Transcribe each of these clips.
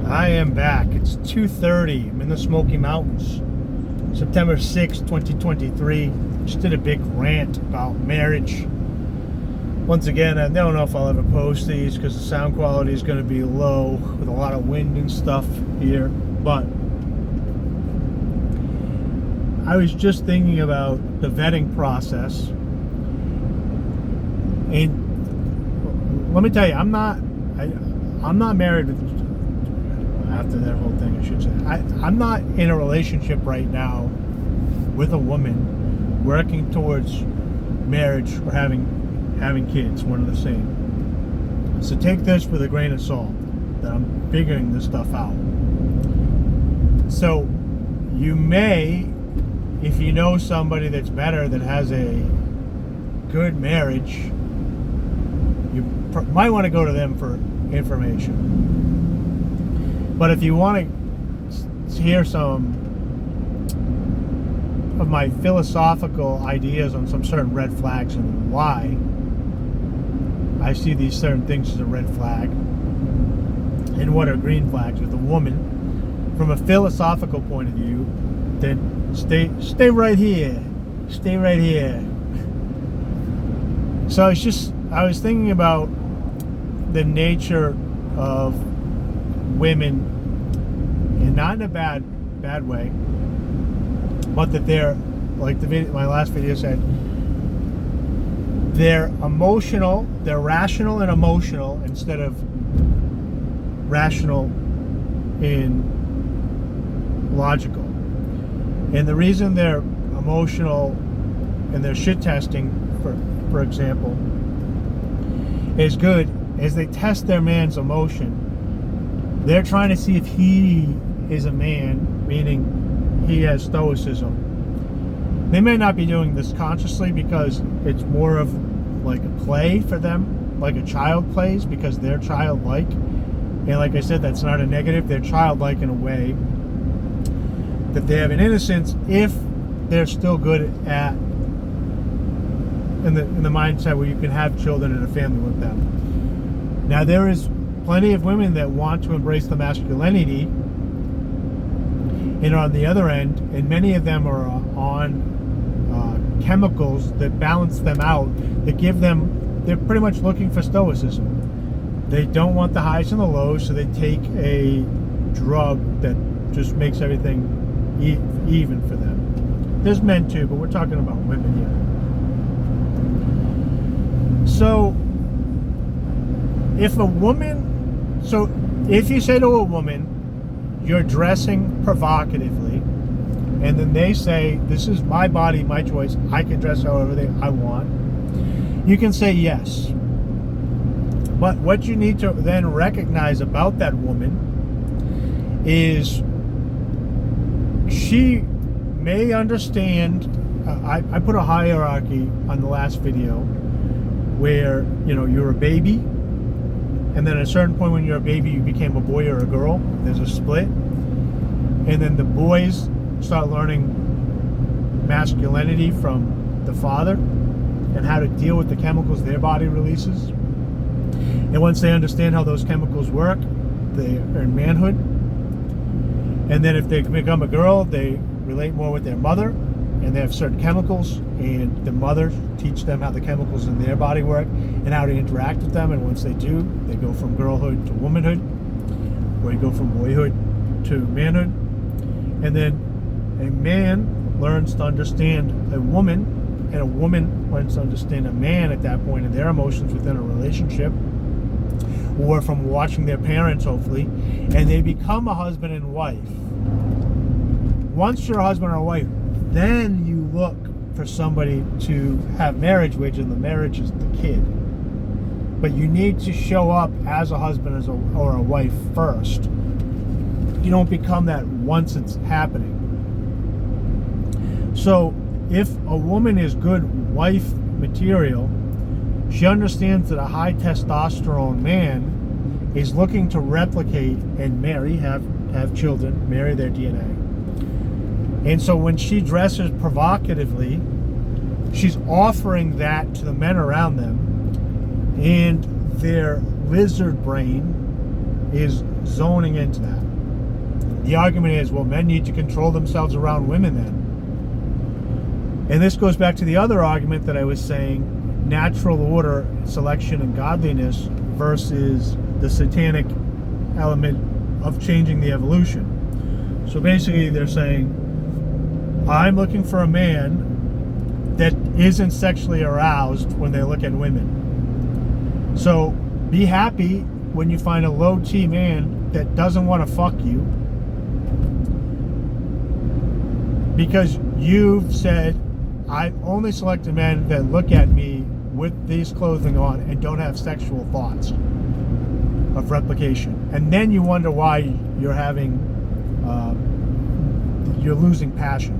I am back. It's 2:30. I'm in the Smoky Mountains. September 6th, 2023. Just did a big rant about marriage. Once again, I don't know if I'll ever post these because the sound quality is going to be low with a lot of wind and stuff here. But I was just thinking about the vetting process. And let me tell you, I'm not married with, after that whole thing, I should say. I'm not in a relationship right now with a woman working towards marriage or having kids, one and the same. So take this with a grain of salt, that I'm figuring this stuff out. So you may, if you know somebody that's better, that has a good marriage, you might want to go to them for information. But if you want to hear some of my philosophical ideas on some certain red flags and why I see these certain things as a red flag and what are green flags with a woman from a philosophical point of view, then stay right here. Stay right here. So I was thinking about the nature of women, and not in a bad way, but that they're, like my last video said, they're emotional, they're rational and emotional instead of rational and logical. And the reason they're emotional and they're shit testing, for example, is good, is they test their man's emotion. They're trying to see if he is a man, meaning he has stoicism. They may not be doing this consciously because it's more of like a play for them, like a child plays because they're childlike. And like I said, that's not a negative. They're childlike in a way that they have an innocence if they're still good at in the mindset where you can have children and a family with them. Now there is plenty of women that want to embrace the masculinity and are on the other end, and many of them are on chemicals that balance them out, that give them, they're pretty much looking for stoicism. They don't want the highs and the lows, so they take a drug that just makes everything even for them. There's men too, but we're talking about women here. So if you say to a woman, you're dressing provocatively, and then they say, this is my body, my choice, I can dress however I want, you can say yes. But what you need to then recognize about that woman is she may understand, I put a hierarchy on the last video where, you're a baby, and then at a certain point when you're a baby, you became a boy or a girl. There's a split. And then the boys start learning masculinity from the father and how to deal with the chemicals their body releases. And once they understand how those chemicals work, they earn manhood. And then if they become a girl, they relate more with their mother, and they have certain chemicals, and the mother teach them how the chemicals in their body work and how to interact with them. And once they do, they go from girlhood to womanhood, or you go from boyhood to manhood. And then a man learns to understand a woman, and a woman learns to understand a man at that point and their emotions within a relationship, or from watching their parents, hopefully, and they become a husband and wife. Once you're a husband or wife, then you look for somebody to have marriage with, and the marriage is the kid. But you need to show up as a husband or a wife first. You don't become that once it's happening. So if a woman is good wife material, she understands that a high testosterone man is looking to replicate and marry, have children, marry their DNA. And so when she dresses provocatively, she's offering that to the men around them, and their lizard brain is zoning into that. The argument is, well, men need to control themselves around women then. And this goes back to the other argument that I was saying, natural order, selection, and godliness versus the satanic element of changing the evolution. So basically they're saying, I'm looking for a man that isn't sexually aroused when they look at women. So be happy when you find a low T man that doesn't want to fuck you, because you've said, I only select men that look at me with these clothing on and don't have sexual thoughts of replication. And then you wonder why you're losing passion.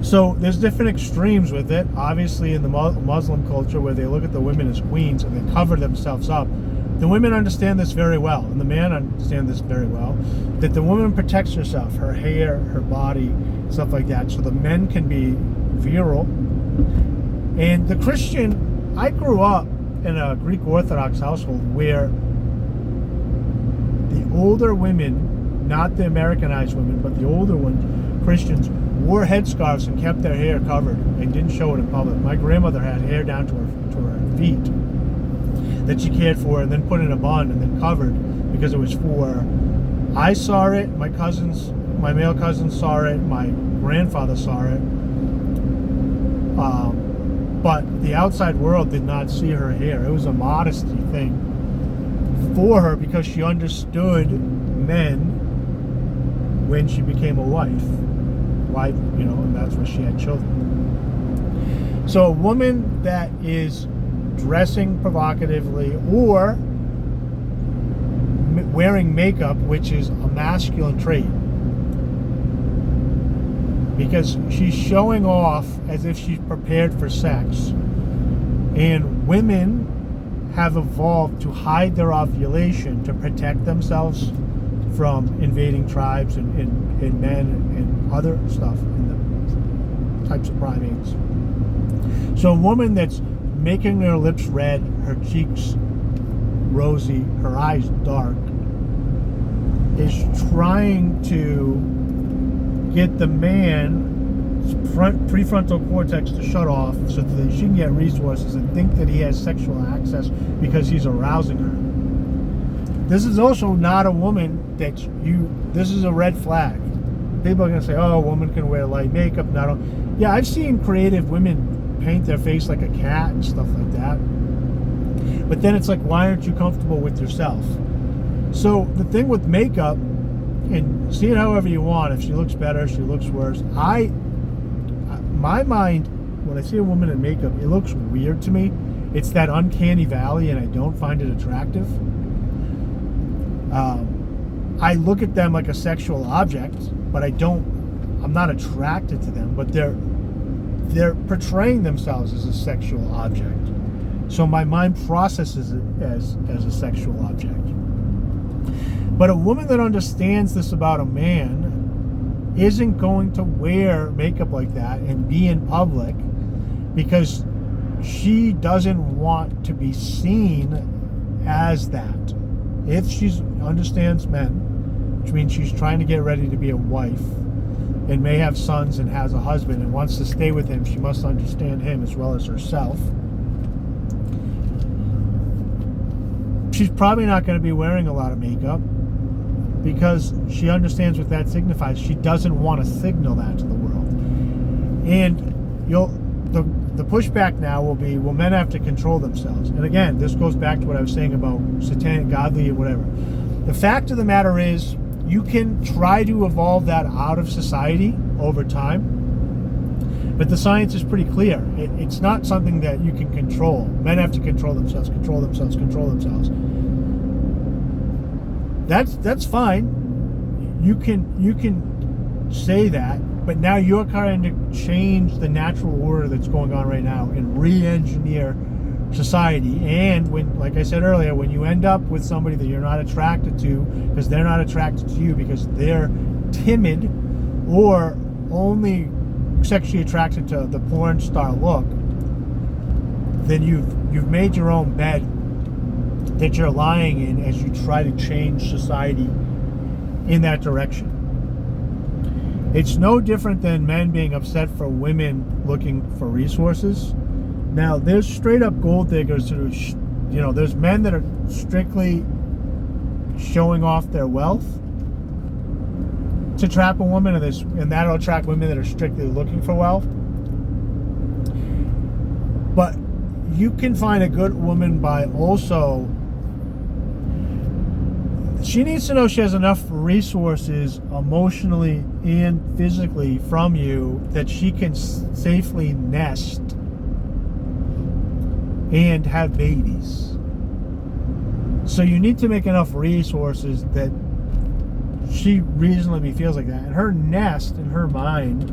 So there's different extremes with it. Obviously in the Muslim culture, where they look at the women as queens and they cover themselves up, the women understand this very well, and the man understands this very well, that the woman protects herself, her hair, her body, stuff like that, so the men can be virile. And the Christian, I grew up in a Greek Orthodox household where the older women, not the Americanized women, but the older ones, Christians, wore headscarves and kept their hair covered and didn't show it in public. My grandmother had hair down to her feet that she cared for, and then put in a bun and then covered, because it was for, I saw it, my male cousins saw it, my grandfather saw it, but the outside world did not see her hair. It was a modesty thing for her, because she understood men when she became a wife, and that's where she had children. So a woman that is dressing provocatively or wearing makeup, which is a masculine trait, because she's showing off as if she's prepared for sex, and women have evolved to hide their ovulation to protect themselves from invading tribes and men and other stuff in the types of primates. So a woman that's making her lips red, her cheeks rosy, her eyes dark, is trying to get the man's prefrontal cortex to shut off so that she can get resources and think that he has sexual access because he's arousing her. This is also not a woman that this is a red flag. People are going to say, oh, a woman can wear light makeup. Yeah, I've seen creative women paint their face like a cat and stuff like that. But then it's like, why aren't you comfortable with yourself? So the thing with makeup, and see it however you want. If she looks better, she looks worse. My mind, when I see a woman in makeup, it looks weird to me. It's that uncanny valley, and I don't find it attractive. I look at them like a sexual object, but I'm not attracted to them, but they're portraying themselves as a sexual object. So my mind processes it as a sexual object. But a woman that understands this about a man isn't going to wear makeup like that and be in public, because she doesn't want to be seen as that. If she understands men, which means she's trying to get ready to be a wife and may have sons and has a husband and wants to stay with him, she must understand him as well as herself. She's probably not going to be wearing a lot of makeup, because she understands what that signifies. She doesn't want to signal that to the world. And the pushback now will be, well, men have to control themselves. And again, this goes back to what I was saying about satanic, godly, and whatever. The fact of the matter is, you can try to evolve that out of society over time, but the science is pretty clear. It's not something that you can control. Men have to control themselves, control themselves, control themselves. That's fine. You can say that, but now you're trying to change the natural order that's going on right now and re-engineer society. And when, like I said earlier, when you end up with somebody that you're not attracted to because they're not attracted to you because they're timid or only sexually attracted to the porn star look, then you've made your own bed that you're lying in as you try to change society in that direction. It's no different than men being upset for women looking for resources. Now, there's straight up gold diggers who, there's men that are strictly showing off their wealth to trap a woman, and that'll attract women that are strictly looking for wealth. But you can find a good woman by also, she needs to know she has enough resources emotionally and physically from you that she can safely nest and have babies. So you need to make enough resources that she reasonably feels like that. And her nest in her mind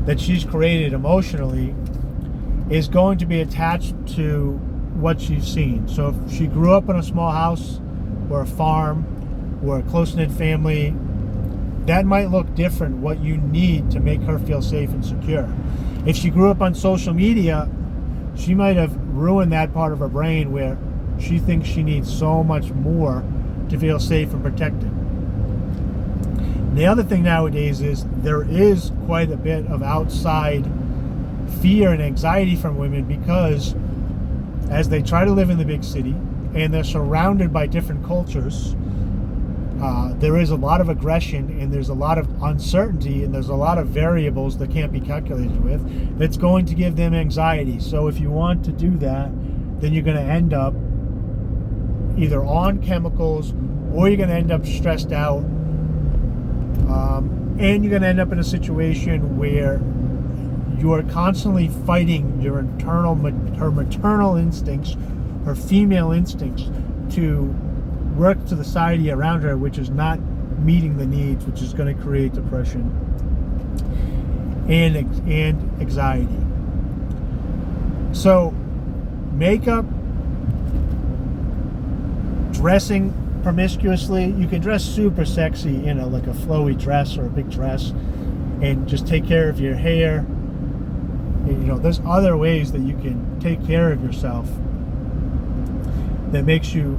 that she's created emotionally is going to be attached to what she's seen. So if she grew up in a small house or a farm or a close-knit family, that might look different, what you need to make her feel safe and secure. If she grew up on social media, she might have ruined that part of her brain where she thinks she needs so much more to feel safe and protected. And the other thing nowadays is there is quite a bit of outside fear and anxiety from women, because as they try to live in the big city and they're surrounded by different cultures, there is a lot of aggression and there's a lot of uncertainty and there's a lot of variables that can't be calculated with that's going to give them anxiety. So if you want to do that, then you're going to end up either on chemicals or you're going to end up stressed out, and you're going to end up in a situation where you are constantly fighting your her maternal instincts, her female instincts, to work to the society around her, which is not meeting the needs, which is going to create depression and anxiety. So makeup, dressing promiscuously, you can dress super sexy in like a flowy dress or a big dress and just take care of your hair. And, there's other ways that you can take care of yourself that makes you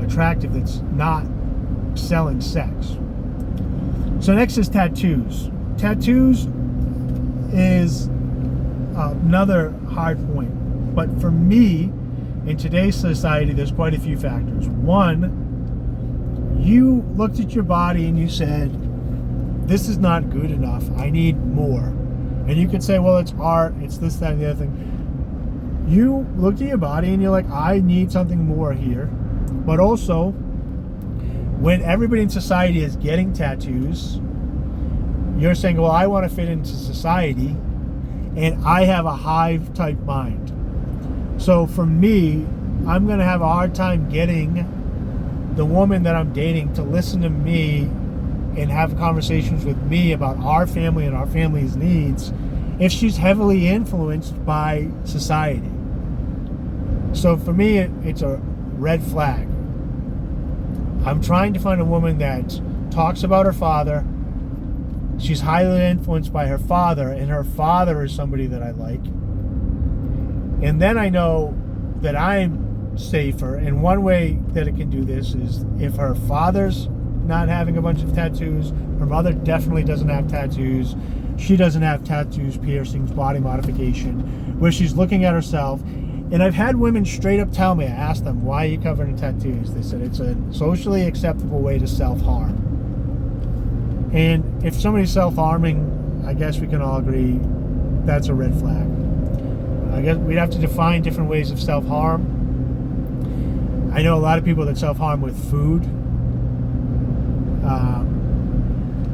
attractive, that's not selling sex. So next is tattoos. Tattoos is another hard point, but for me, in today's society, there's quite a few factors. One, you looked at your body and you said, this is not good enough, I need more. And you could say, well, it's art, it's this, that, and the other thing. You looked at your body and you're like, I need something more here. But also, when everybody in society is getting tattoos, you're saying, well, I want to fit into society, and I have a hive type mind. So for me, I'm going to have a hard time getting the woman that I'm dating to listen to me and have conversations with me about our family and our family's needs if she's heavily influenced by society. So for me, it's a red flag. I'm trying to find a woman that talks about her father. She's highly influenced by her father, and her father is somebody that I like. And then I know that I'm safer. And one way that it can do this is if her father's not having a bunch of tattoos, her mother definitely doesn't have tattoos, she doesn't have tattoos, piercings, body modification, where she's looking at herself. And I've had women straight up tell me, I asked them, why are you covered in tattoos? They said it's a socially acceptable way to self-harm. And if somebody's self-harming, I guess we can all agree that's a red flag. I guess we'd have to define different ways of self-harm. I know a lot of people that self-harm with food.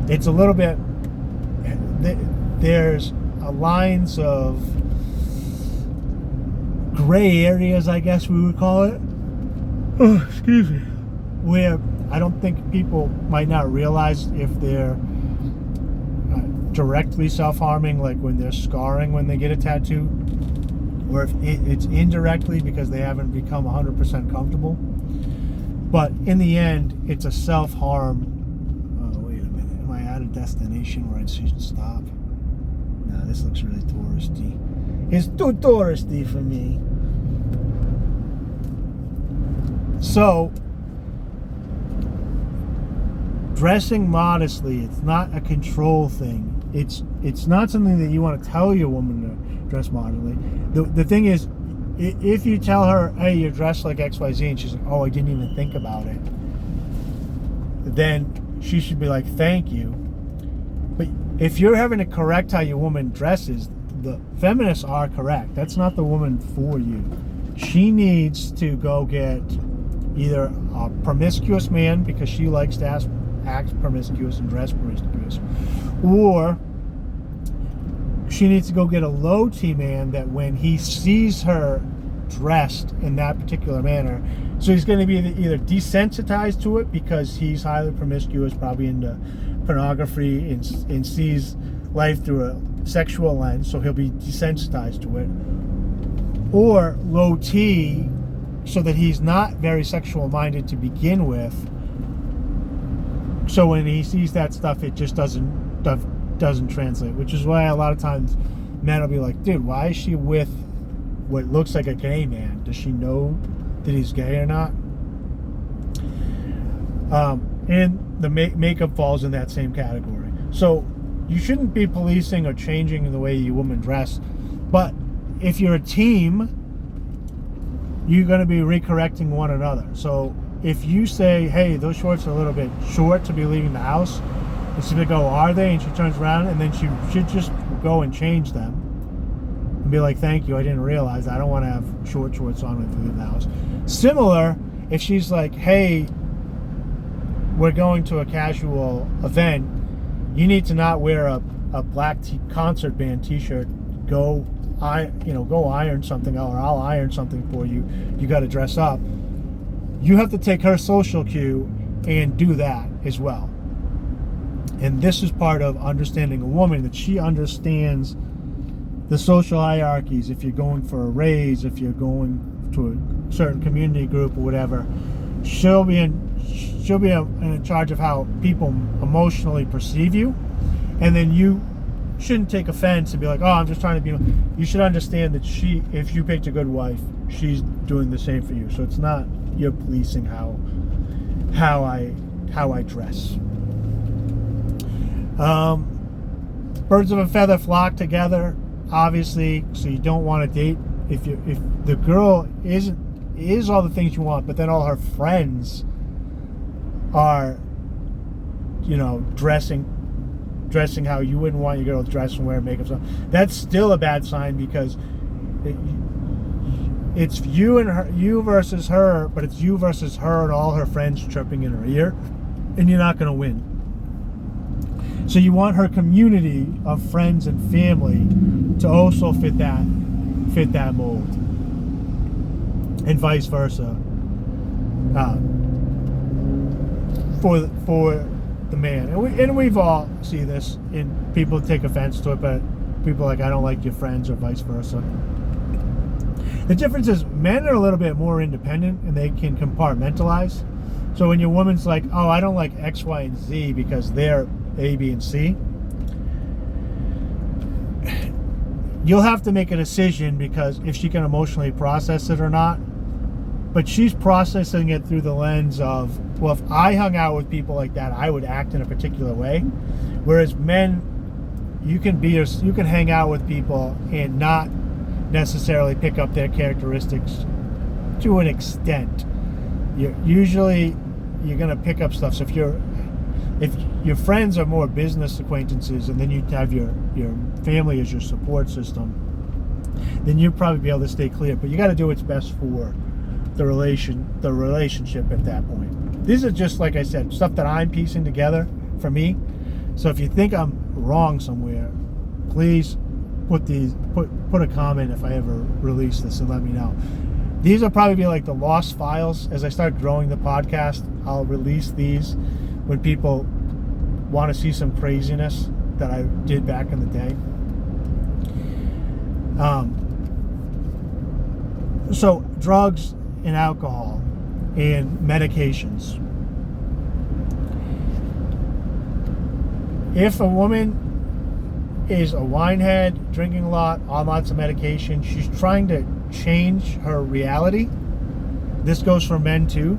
It's a little bit, there's lines of gray areas, I guess we would call it. Oh, excuse me. Where I don't think people might not realize if they're directly self-harming, like when they're scarring when they get a tattoo, or if it's indirectly because they haven't become 100% comfortable. But in the end, it's a self-harm. Oh, wait a minute. Am I at a destination where I should stop? No, this looks really touristy. It's too touristy for me. So, dressing modestly, it's not a control thing. It's not something that you want to tell your woman to dress modestly. The thing is, if you tell her, hey, you're dressed like XYZ, and she's like, oh, I didn't even think about it, then she should be like, thank you. But if you're having to correct how your woman dresses, the feminists are correct. That's not the woman for you. She needs to go get either a promiscuous man because she likes to act promiscuous and dress promiscuous, or she needs to go get a low T man that when he sees her dressed in that particular manner, so he's going to be either desensitized to it because he's highly promiscuous, probably into pornography, and sees life through a sexual lens, so he'll be desensitized to it, or low T, so that he's not very sexual minded to begin with, so when he sees that stuff, it just doesn't translate, which is why a lot of times men will be like, dude, why is she with what looks like a gay man? Does she know that he's gay or not? And the makeup falls in that same category. So you shouldn't be policing or changing the way you women dress, but if you're a team, you're going to be recorrecting one another. So if you say, hey, those shorts are a little bit short to be leaving the house, and she'll go, are they? And she turns around, and then she should just go and change them and be like, thank you, I didn't realize I don't want to have short shorts on when we leave the house. Similar, if she's like, hey, we're going to a casual event, you need to not wear a black concert band t-shirt. Go iron something, or I'll iron something for you. You got to dress up. You have to take her social cue and do that as well. And this is part of understanding a woman, that she understands the social hierarchies. If you're going for a raise, if you're going to a certain community group or whatever, she'll be in charge of how people emotionally perceive you. And then you shouldn't take offense and be like, oh, I'm just trying to be. You should understand that if you picked a good wife, she's doing the same for you. So it's not you're policing how I dress. Birds of a feather flock together, obviously. So you don't want to date if the girl is all the things you want, but then all her friends are, dressing how you wouldn't want your girl to dress and wear makeup. So that's still a bad sign, because it's you versus her, but it's you versus her and all her friends chirping in her ear, and you're not going to win. So you want her community of friends and family to also fit that mold, and vice versa. For the man, and we've all see this, and people take offense to it, but people are like, I don't like your friends, or vice versa. The difference is men are a little bit more independent, and they can compartmentalize. So when your woman's like, oh, I don't like X, Y, and Z because they're A, B, and C, you'll have to make a decision, because if she can emotionally process it or not. But she's processing it through the lens of, well, if I hung out with people like that, I would act in a particular way. Whereas men, you can hang out with people and not necessarily pick up their characteristics to an extent. You're going to pick up stuff. So if your friends are more business acquaintances, and then you have your family as your support system, then you'll probably be able to stay clear. But you got to do what's best for the relationship at that point. These are just, like I said, stuff that I'm piecing together for me. So if you think I'm wrong somewhere, please put a comment if I ever release this, and let me know. These will probably be like the lost files. As I start growing the podcast, I'll release these when people want to see some craziness that I did back in the day. So drugs and alcohol and medications. If a woman is a winehead, drinking a lot, on lots of medication, she's trying to change her reality, this goes for men too,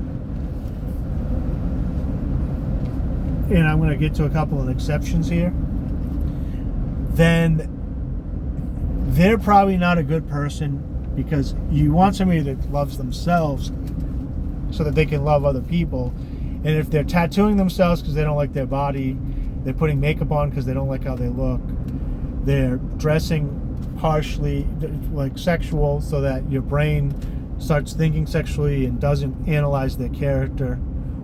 and I'm going to get to a couple of exceptions here, then they're probably not a good person, because you want somebody that loves themselves so that they can love other people. And if they're tattooing themselves because they don't like their body, they're putting makeup on because they don't like how they look, they're dressing partially like sexual so that your brain starts thinking sexually and doesn't analyze their character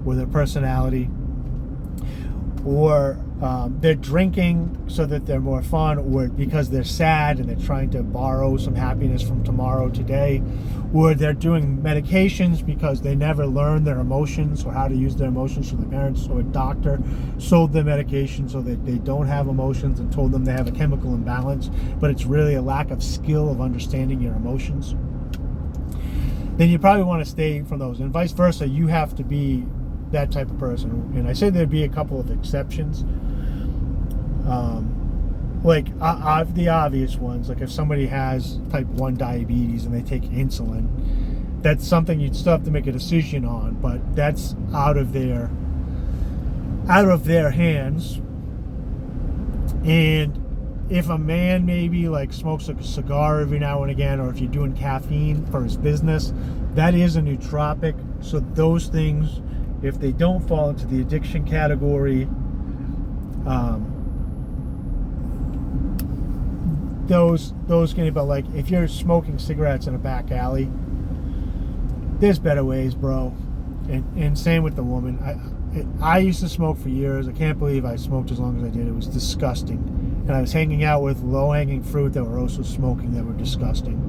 or their personality, or they're drinking so that they're more fun, or because they're sad and they're trying to borrow some happiness from tomorrow today, or they're doing medications because they never learned their emotions or how to use their emotions from their parents, or a doctor sold them medication so that they don't have emotions and told them they have a chemical imbalance, but it's really a lack of skill of understanding your emotions. Then you probably want to stay from those, and vice versa. You have to be that type of person. And I said there'd be a couple of exceptions, like the obvious ones, like if somebody has type 1 diabetes and they take insulin, that's something you'd still have to make a decision on, but that's out of their hands. And if a man maybe like smokes a cigar every now and again, or if you're doing caffeine for his business, that is a nootropic. So those things, if they don't fall into the addiction category, those can be, but like if you're smoking cigarettes in a back alley, there's better ways, bro. And same with the woman. I used to smoke for years. I can't believe I smoked as long as I did. It was disgusting. And I was hanging out with low-hanging fruit that were also smoking, that were disgusting.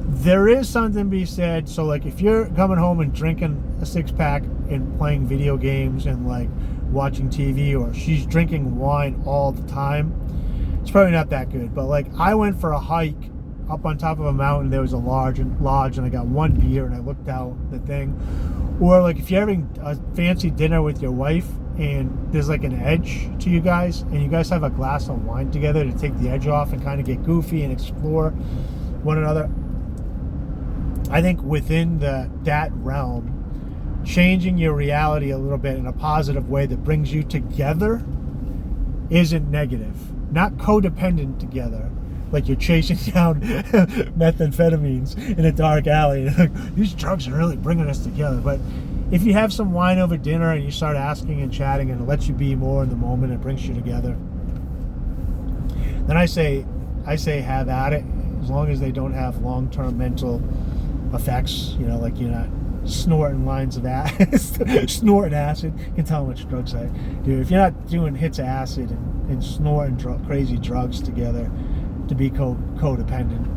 There is something to be said. So like if you're coming home and drinking a 6-pack and playing video games and like watching TV, or she's drinking wine all the time, it's probably not that good. But like I went for a hike up on top of a mountain, there was a lodge, and I got one beer and I looked out the thing. Or like if you're having a fancy dinner with your wife and there's like an edge to you guys, and you guys have a glass of wine together to take the edge off and kind of get goofy and explore one another, I think within that realm, changing your reality a little bit in a positive way that brings you together isn't negative. Not codependent together, like you're chasing down methamphetamines in a dark alley. These drugs are really bringing us together. But if you have some wine over dinner and you start asking and chatting, and it lets you be more in the moment, it brings you together, then I say have at it, as long as they don't have long-term mental effects. You know, like you're not snorting lines of acid, snorting acid. You can tell how much drugs I do. If you're not doing hits of acid and snorting crazy drugs together to be codependent.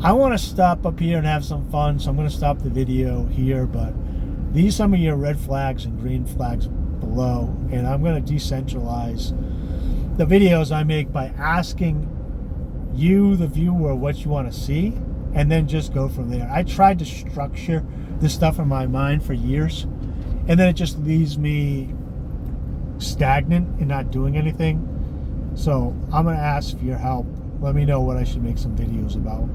I want to stop up here and have some fun, so I'm going to stop the video here, but these are some of your red flags and green flags below, and I'm going to decentralize the videos I make by asking you, the viewer, what you want to see, and then just go from there. I tried to structure this stuff in my mind for years, and then it just leaves me stagnant and not doing anything. So I'm going to ask for your help. Let me know what I should make some videos about.